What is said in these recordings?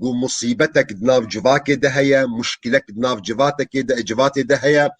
قو مصيبتك ناف جواك دهيا، مشكلك ناف جواتك دهيا،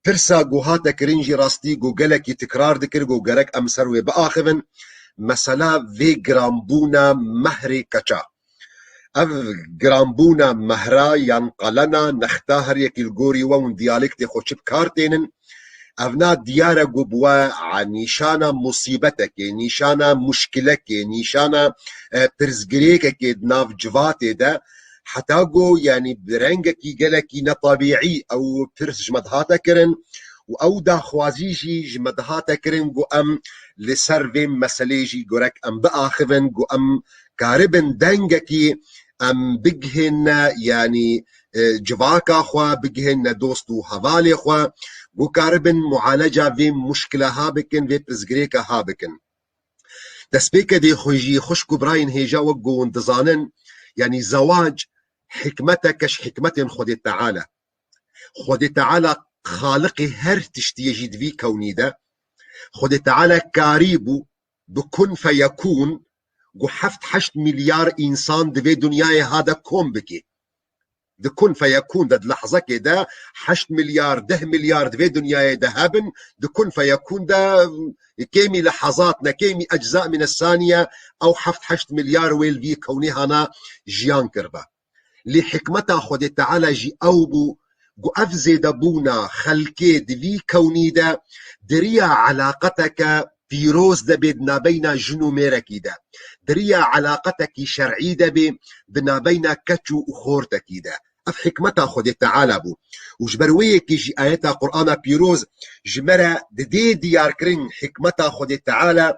ترسا قو هاتا كرنجي راستي قو قلك تكرار ذكر قو قلك أمسروي بآخذن مثلا في جرامبونا مهري كچا اف جرامبونا مهرا ينقلنا نختاهر يكي الجوري وون ديالكتي خوشب كارتينن افنا ديارة قبوا نيشانا مصيبتك نيشانا مشكلك نيشانا برزقريك ناف جواتي ده حتى قو يعني برنجك يقلك نطبيعي او برس جمدهاتا كرن او دا خوازيجي جمدهاتا كرن قو ام لسرفين مساليجي قرك ام بآخذن قو ام كاربن دنجكي ام بجهن يعني جواكا خوا بجهن دوستو حوالي خوا قو كاربن معالجة في مشكلة هابكن في برزقريكا هابكن تسبيكا دي خوجي خشكو براين هيجا وقو انتظانن يعني زواج حكمتك كش حكمة خد تعالى خد تعالى خالقي هر تشتي يجد في كوني ده خد تعالى كاريبو بكن فيكون قو حشت مليار إنسان دفي دنياي هذا كون بكي ده كن فيكون ده لحظة كده 8 مليار 10 مليار دفي دنياي ده هابن ده كن فيكون ده كيمي لحظاتنا كيمي أجزاء من الثانية أو 8 مليار ويل في كوني هنا جيان كربا لحكمتا خد تعالى جي أوبو قو أفزي دبونا خلقي دفي كوني ده دريا علاقتك بيروز دبي بنا بين جنو ميركي ده دريا علاقتك شرعي دبي بنا بين كتشو وخورتك ده اف حكمتها خد تعالى بو وجبرويه كيجي اياتها قرآن بيروز جمرة دي ديار كرين حكمتها خد تعالى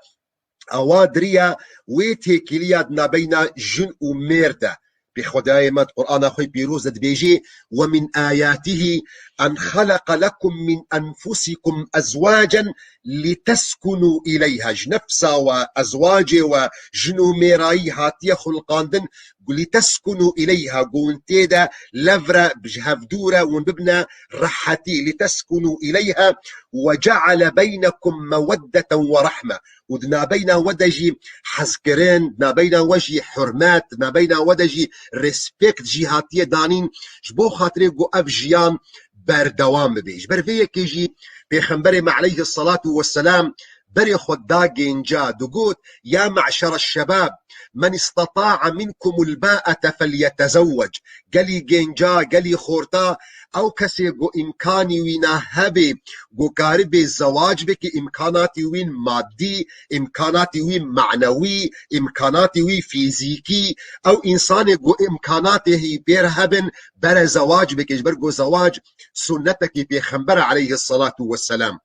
اوادريا ويته كليا بنا بين جن وميرته بخداي مات قرآن أخوي بيروز بيجي ومن آياته أن خلق لكم من أنفسكم أزواجا لتسكنوا إليها جنفسا وأزواج وجنو ميراي هاتية خلقاندن لتسكنوا إليها قون تيدا لفرة بجهفدورة ونببنا رحتي لتسكنوا إليها وجعل بينكم مودة ورحمة ودنا بين ودجي حزكرين دنا بين وجي حرمات دنا بين ودجي ريسبكت جهاتية دانين جبو خاطري قو أفجيان بردوام بيج برفيه كيجي بيخنبري عليه الصلاة والسلام بري خدا جينجا دقوت يا معشر الشباب من استطاع منكم الباءة فليتزوج قالي جينجا قالي خورتا او كسي قو امكاني وينا هبي قو كاربي الزواج بك امكاناتي وين مادي امكاناتي وين معنوي امكاناتي وين فيزيكي او انساني قو امكاناتي هي بير هبن بر زواج بك برقو زواج سنتك بيخنبر عليه الصلاة والسلام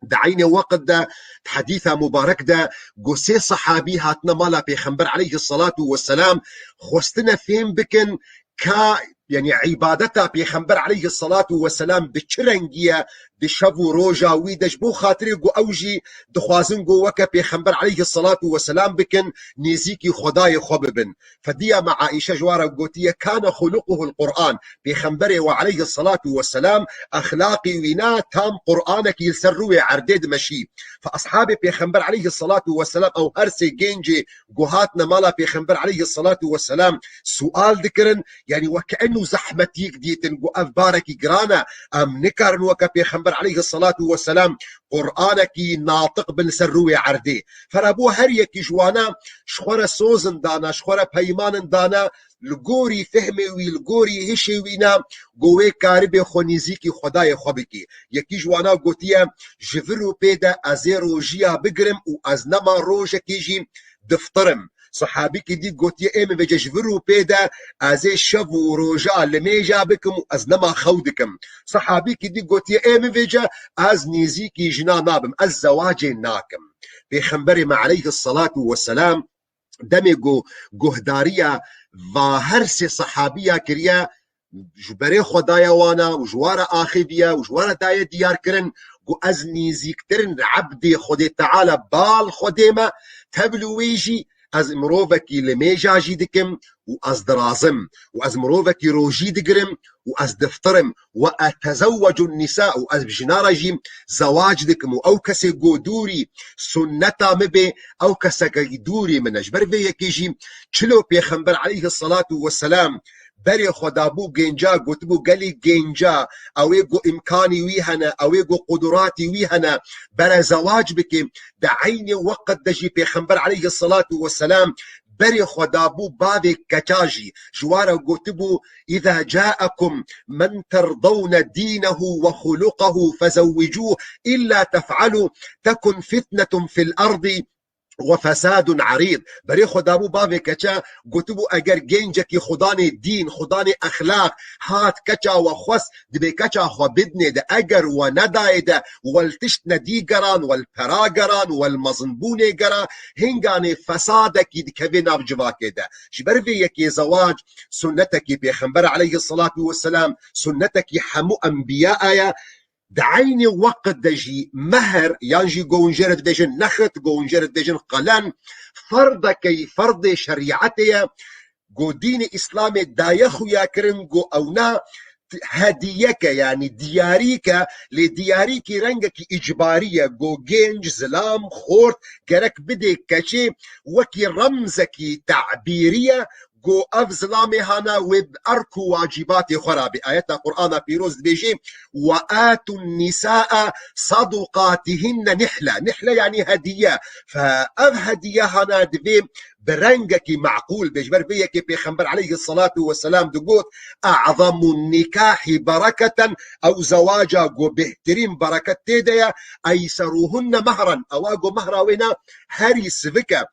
دعيني وقت ده حديثة مبارك ده قسي صحابي هاتنا مالا بيخنبر عليه الصلاة والسلام خستنا فين بكن كا يعني عبادتها بيخنبر عليه الصلاة والسلام بچرنگية دشبو روجا ويدش بو خاطري قو اوجي دخوازن قو وكا بيخنبر عليه الصلاة والسلام بكن نيزيكي خداي خببن فديا مع عائشة جوارا قوتية كان خلقه القرآن بيخنبره وعليه الصلاة والسلام أخلاقي وينا تام قرآنك يلسروي عرديد مشي فأصحابي بيخنبر عليه الصلاة والسلام أو هرسي جينجي قوهاتنا مالا بيخنبر عليه الصلاة والسلام سؤال ذكرن يعني وكأنه زحمتيك ديتن قو أفبارك جرانا أم نكرن وكا بيخنبر عليه الصلاة والسلام قرآنك ناطق بالسروي عردي فرابو هريك جوانا شخورة سوزن دانا شخورة بيمان دانا لگوری فهمی وی لگوری هشی وینا گوه کاربه خونیزی کی خدای خوبکی یکی جوانا گوتیه جفرو پیدا ازی روژیا بگرم و از نما روژه کیجی دفترم صحابي كي دي قوتي ايمي بججفرو بيدا ازي شفو روجا لميجا بكم ازنما خودكم صحابي كي دي قوتي ايمي بجا از نيزيكي جنا نابم الزواج ناكم بيخنبري مع عليه الصلاة والسلام دمي قهداريا وهرسي صحابيا كريا جبري خدايا وانا وجوارا آخذيا وجوارا دايا ديار كرن قو از نيزيكترن عبدي خدي تعالى بال خديما تبلو ويجي از مروفكي لميجاجي دكم وأز درازم وأز مروفكي روجي دقرم وأز دفترم وأتزوج النساء وأز بجنارجي زواج دكم أو كسي قدوري سنتا مبي أو كسي قدوري من أجبر في يكيجي چلو بيخنبر عليه الصلاة والسلام بري خدابو جنجا قتبو قالي جنجا اويقو امكاني ويهنا اويقو قدراتي ويهنا بلا زواج بكي بعين وقت دجي بيخنبر عليه الصلاة والسلام بري خدابو بابي كتاجي جوارا قتبو إذا جاءكم من ترضون دينه وخلقه فزوجوه إلا تفعلوا تكن فتنة في الأرض وفساد عريض بري خدابو بابي كچا قتبو اگر گنجكي خداني دين خداني اخلاق هات كچا وخوس دبي كچا خو بدني ده اگر ونداي ده والتشت ندي قران والپرا قران والمظنبوني قرا هنگاني فسادك يدكبنا بجواك ده جبر في يكي زواج سنتك بيخنبر عليه الصلاة والسلام سنتك حمو انبياء دعيني وقت دجي مهر يانجي قونجرت بيجن نخت قونجرت بيجن قلن فرضكي فرض شريعتي قو دين إسلامي دايخو يا كرن قو أونا هديك يعني دياريك لدياريك رنجك إجبارية قو جينج زلام خورت قرك بدي كشي وكي رمزك تعبيرية قو اف ظلامي هانا وب اركو واجبات خرابي آيات قرآن بيروز بيجي وآتوا النساء صدقاتهن نحلة يعني هدية فاف هدية هانا دبي برنجك معقول بيجبر بيك بيخنبر عليه الصلاة والسلام دقوت أعظم النكاح بركة أو زواجا قو بهترين بركة تيديا أيسروهن مهرا أواقو مهرا وينا هاري سفكا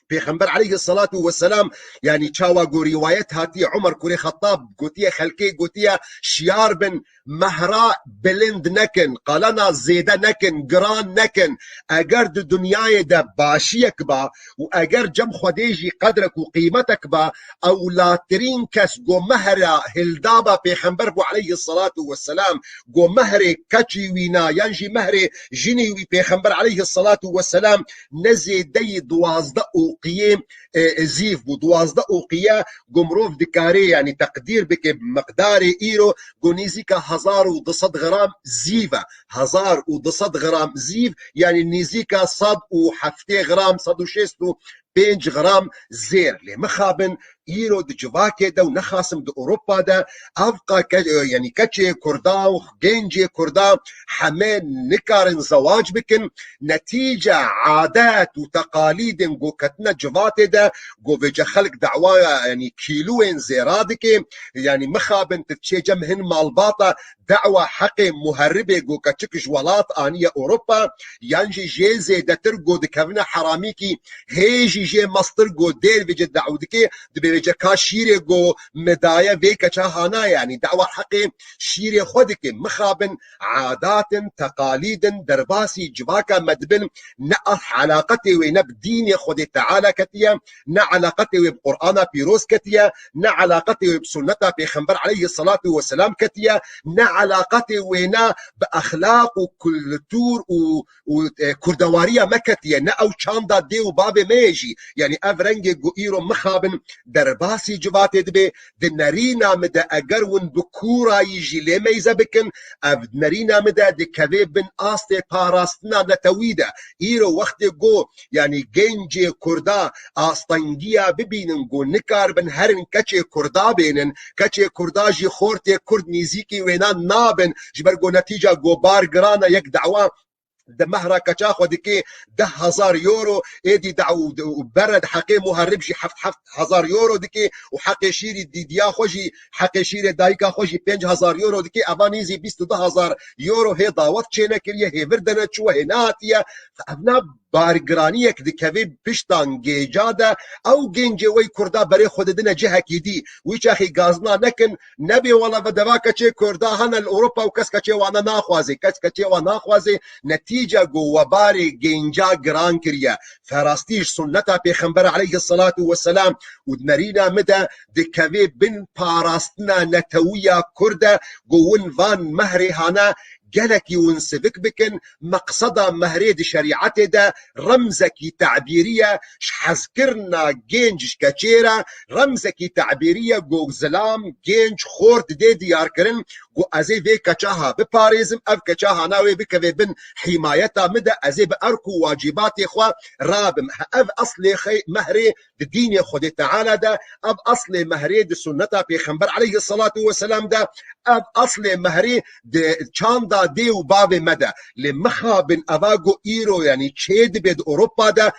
پیغمبر عليه الصلاة والسلام يعني چاوا گو روايت هاتي عمر كوري خطاب قوتيا خلقي قوتيا شيار بن مهرا بلند نكن قالنا زيدا نكن قران نكن اگر دو دنياي دا باشيك با و اگر جم خديجي قدرك و قيمتك با او لاترين كس قو مهرا هلدابا پیغمبر بو عليه الصلاة والسلام قو مهري كچي وينا ينجي مهري جنيوي پیغمبر عليه الصلاة والسلام نزي دي دوازده اوقيه زيف بو دوازده اوقيه قمروف دكاري يعني تقدير بك بمقدار ايرو قونيزيكا 1200 غرام زيفا 1200 غرام زيف يعني نيزيكا صد وحفتي غرام صد وشيستو 5 غرام زير لي مخابن ايرو دي جواكي دا ونخاسم دي اوروبا دا افقا يعني كاتشي كردا وجينجي كردا حمان نكارن زواج بكن نتيجة عادات وتقاليد جو كتنا جواتي دا جو فيجا خلق دعوة يعني كيلوين زيرادكي يعني مخابن تتشي جمهن مالباطا دعوة حقي مهربة جو كاتشك جوالات آنية اوروبا يانجي جيزي دا ترقو دي كفنا حراميكي هيجي جي مصدر جو دير فيجا دعوة دكي دي جكا شيري جو مدايا فيكا شاهانا يعني دعوة حقي شيري خودك مخابن عادات تقاليد درباسي جواكا مدبن نأح علاقتي ونب ديني خودي تعالى كتيا نا علاقتي وبقرآن بيروس كتيا نا علاقتي وبسنة بيخنبر عليه الصلاة والسلام كتيا نا علاقتي ونا بأخلاق وكولتور وكردوارية مكتيا نا أو چاندا دي وبابي ميجي يعني أفرنجي جو إيرو مخابن درباسي جواتي دبي دنرينا مدى اقرون بكورا يجي لما يزبكن اف نرينا مدى دي كذي بن آستي باراستنا نتويدا ايرو وقت جو يعني جنجي كردا آستنجيا ببينن جو نكار بن هرن كچه كردا بينن كچه كردا جي خورتي كرد نيزيكي وينان نابن جبر جو نتيجة جو بار قرانا يك دعوة ده مهرا كچا خودكي 10,000 يورو ايدي دعو برد حقي مهرب جي 7,000 يورو دكي وحقي شيري ديديا خوجي حقي شيري دايكا خوجي 5,000 يورو دكي ابانيزي 22,000 يورو هي دعوت چينا كريه هي وردنا چوه هناتيا فابنا بارگرانیک دکوی پشتان گیجاده او گنجی وی کردا برای خود دنا جهه کی دی وی چاخی گازنا نکن نبی ولا بدوا کچه کردا هن الاوروپا و کس کچه وانا ناخوازی کس کچه وانا ناخوازی نتیجه گو وباری گنجا گران کریه فراستیش سنتا پیغمبر علیه الصلاة والسلام و دنرینا مده دکوی بن پاراستنا نتویا کرده گوون وان مهری هانا جلكي ونسفك بكن مقصدا مهريد شريعته دا رمزكي تعبيرية حذكرنا جينج كتيرا رمزكي تعبيرية جو زلام جينج خورت دي ديار كرن جو ازي في كچاها بباريزم اف كچاها ناوي بكوي بن حمايتا مدى ازي بأركو واجباتي خوا رابم اف اصلي خي مهري دين خود تعالى دا اب اصلي مهري دي سنتا پیغمبر عليه الصلاة والسلام دا اب اصلي مهري دي چاندا دي وباب مدى لمخا بن افاغو ايرو يعني تشيد بيد اوروبا دا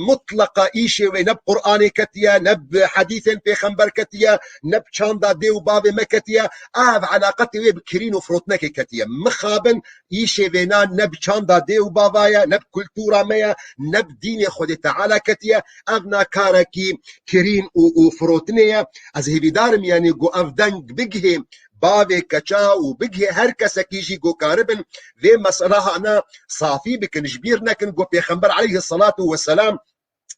مطلقة ايشي ونب قرآن كتيا نب حديث پیغمبر كتيا نب چاندا دي وباب مكتيا اب علاقتي بكرين وفروتنك كتيا مخابن ايشي ونا نب چاندا دي وبابايا نب كلتورا ميا نب دين خود تعالى كتيا ابنا كاركي كرين وفروتنيا از هبيدارم يعني جو افدنگ بگه باوی کچا و بگه هر کس کیجی گو کاربن و مسئله انا صافی بکن جبیر نکن گو پیغمبر علیه الصلاة والسلام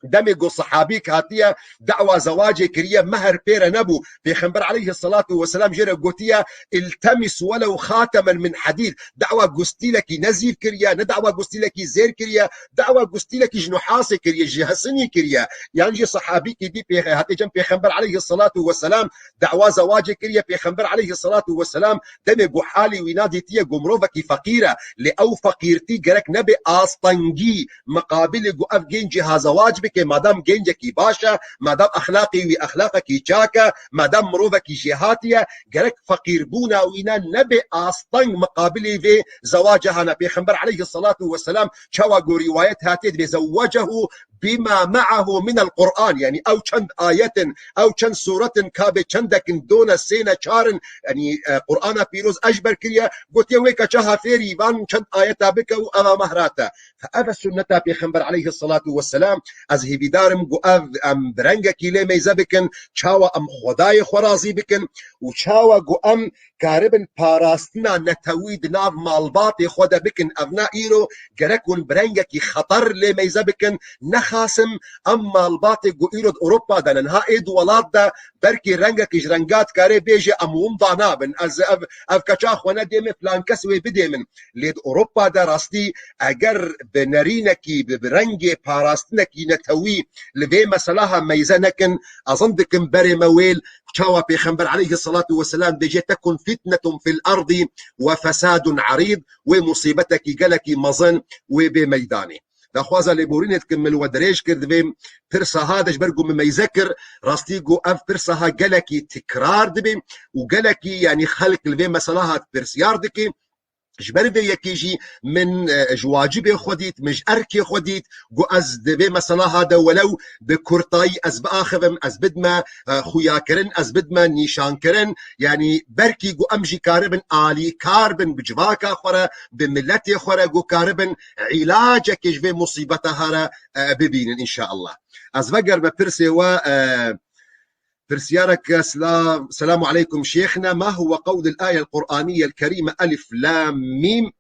دمي جو صحابي كاتيا دعوة زواج كريا مهر بيرا نبو بيخنبر عليه الصلاة والسلام جرى قوتيا التمس ولو خاتما من حديد دعوة قستي لك نزيف كريا ندعوة قستي لك زير كريا دعوة قستي لك جنحاس كريا جهسني كريا يعني صحابي كي دي هاتي جنب بيخنبر عليه الصلاة والسلام دعوة زواج كريا بيخنبر عليه الصلاة والسلام دمي جو حالي وينادي تيا قمروفك فقيرة لأو فقيرتي جرك نبي آسطنجي مقابل جو أفجين جها زواج بك مادام گنجکی باشا مادام اخلاقی و اخلاقکی چاکا مادام مروفکی جهاتیه گرک فقیر بونا وینا نبی آستنگ مقابلی و زواجها نبی خنبر علیه الصلاة والسلام چوا گو روایت هاتید بزوجه بما معه من القرآن يعني أو چند آية أو چند سورة كابي چندك دون سينة چارن يعني قرآن بيروز أجبر كريا قلت يويك چها فيري وان چند آية بك وأما مهراتا فأبا السنة بيخنبر عليه الصلاة والسلام از هبيدارم قو أم برنگا كيلي ميزا بكن چاوا أم خداي خرازي بكن وچاوا قو أم كاربن باراستنا نتويد ناف مالباتي خدا بكن أبنا إيرو جركون برنگا كي خطر لي ميزا بكن خاسم اما الباطي جو ايرود اوروبا دا نها ايد ولاد دا بركي رنگا كيج رنگات كاري بيجي امون دانا بن از اف كچاخ ونا ديم فلان كسوي بديمن ليد اوروبا دا راستي اگر بنرينكي برنگي باراستنكي نتوي لبي مسلاها ميزانكن اظندكم بري مويل شاوا بيخنبر عليه الصلاة والسلام دجي تكن فتنة في الارض وفساد عريض ومصيبتك جلك مظن وبميداني دخوازا لبورين تكمل ودريج كردبيم برسا هادش برقو مما يذكر راستيقو اف برساها قلكي تكرار دبيم وقلكي يعني خلق لبيم مسلاها برسيار دكي جبر في يكيجي من جواجب خديت مش اركي خديت جو از دبي مثلا هذا ولو بكرطاي از باخذم از بدما خويا كرن از بدما نيشان كرن يعني بركي جو امجي كاربن الي كاربن بجواكا خورا بملتي خورا جو كاربن علاجك جبي مصيبتها ببين ان شاء الله از بقر ببرسي و فرسيارك السلام عليكم شيخنا ما هو قول الآية القرآنية الكريمة ألف لام ميم